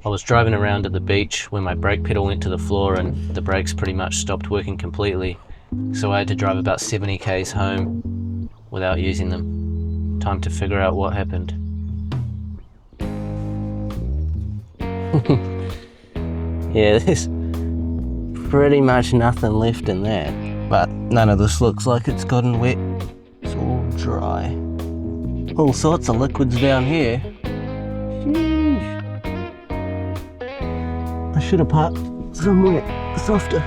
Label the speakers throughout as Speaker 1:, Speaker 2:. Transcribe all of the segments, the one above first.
Speaker 1: I was driving around at the beach when my brake pedal went to the floor and the brakes pretty much stopped working completely, so I had to drive about 70 k's home without using them. Time to figure out what happened. Yeah, there's pretty much nothing left in there, but none of this looks like it's gotten wet. It's all dry. All sorts of liquids down here. Sheesh. I should have parked somewhere softer.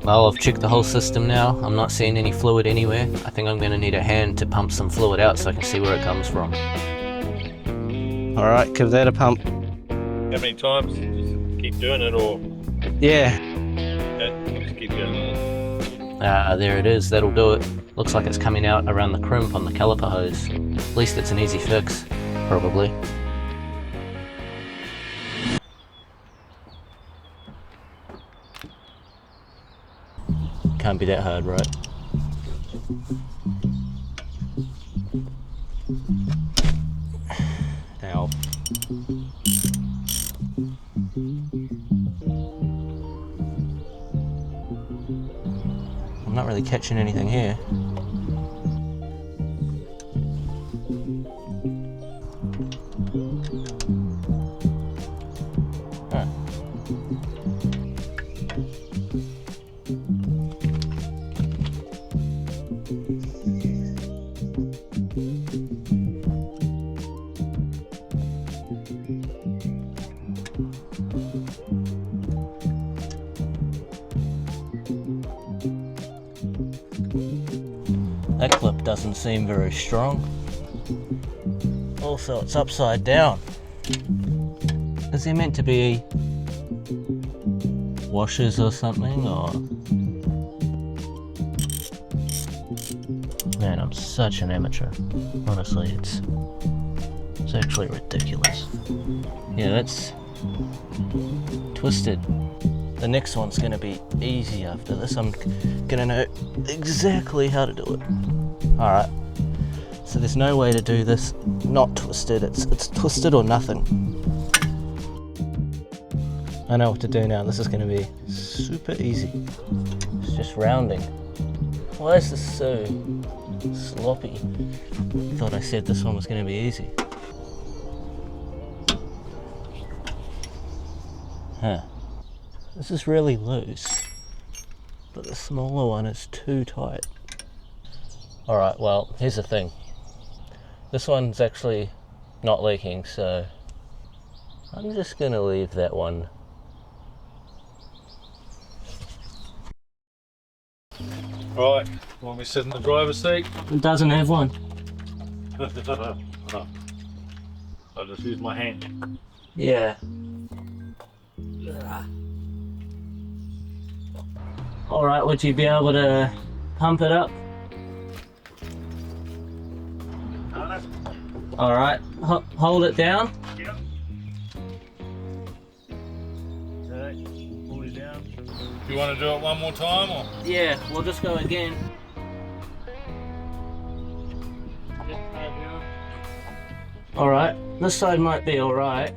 Speaker 1: Well, I've checked the whole system now. I'm not seeing any fluid anywhere. I think I'm going to need a hand to pump some fluid out so I can see where it comes from. Alright, give that a pump.
Speaker 2: How many times? Just keep doing it, or?
Speaker 1: Yeah.
Speaker 2: Okay, just keep doing it.
Speaker 1: There it is. That'll do it. Looks like it's coming out around the crimp on the caliper hose. At least it's an easy fix, probably. Can't be that hard, right? Ow. I'm not really catching anything here. Huh. That clip doesn't seem very strong. Also, it's upside down. Is there meant to be washers or something, or? Man, I'm such an amateur. Honestly, it's actually ridiculous. Yeah, that's twisted. The next one's gonna be easy after this. I'm gonna know exactly how to do it. Alright, so there's no way to do this not twisted. It's twisted or nothing. I know what to do now. This is gonna be super easy. It's just rounding. Why is this so sloppy? I thought I said this one was gonna be easy. Huh. This is really loose, but the smaller one is too tight. Alright, well, here's the thing. This one's actually not leaking, so I'm just gonna leave that one.
Speaker 2: Right, want me to sit in the driver's seat?
Speaker 1: It doesn't have one.
Speaker 2: I'll just use my hand.
Speaker 1: Yeah. Alright, would you be able to pump it up? Alright, hold it down.
Speaker 2: Yep. Okay, hold it down. Do you want to do it one more time, or?
Speaker 1: Yeah, we'll just go again. Alright, this side might be alright.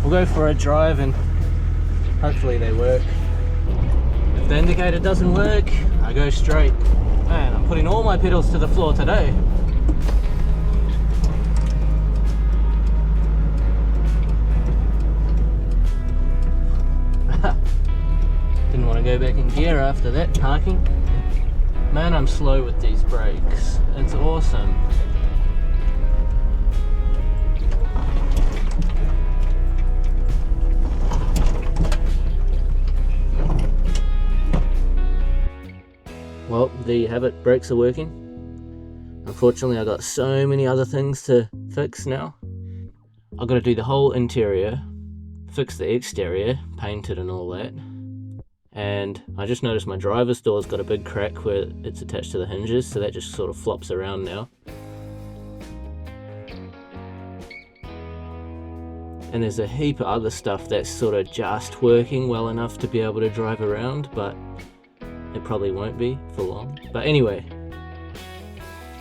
Speaker 1: We'll go for a drive and hopefully they work. If the indicator doesn't work, I go straight. Man, I'm putting all my pedals to the floor today. Didn't want to go back in gear after that parking. Man, I'm slow with these brakes. It's awesome. Well, there you have it, brakes are working. Unfortunately, I got so many other things to fix now. I've got to do the whole interior, fix the exterior, paint it and all that. And I just noticed my driver's door's got a big crack where it's attached to the hinges, so that just sort of flops around now. And there's a heap of other stuff that's sort of just working well enough to be able to drive around, but it probably won't be for long. But anyway,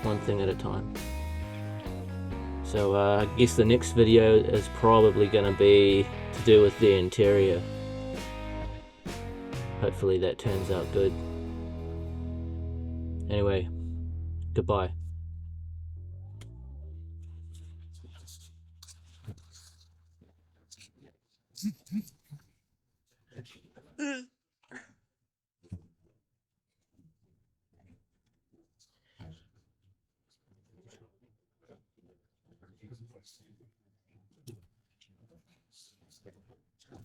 Speaker 1: one thing at a time. So I guess the next video is probably going to be to do with the interior. Hopefully that turns out good. Anyway, goodbye.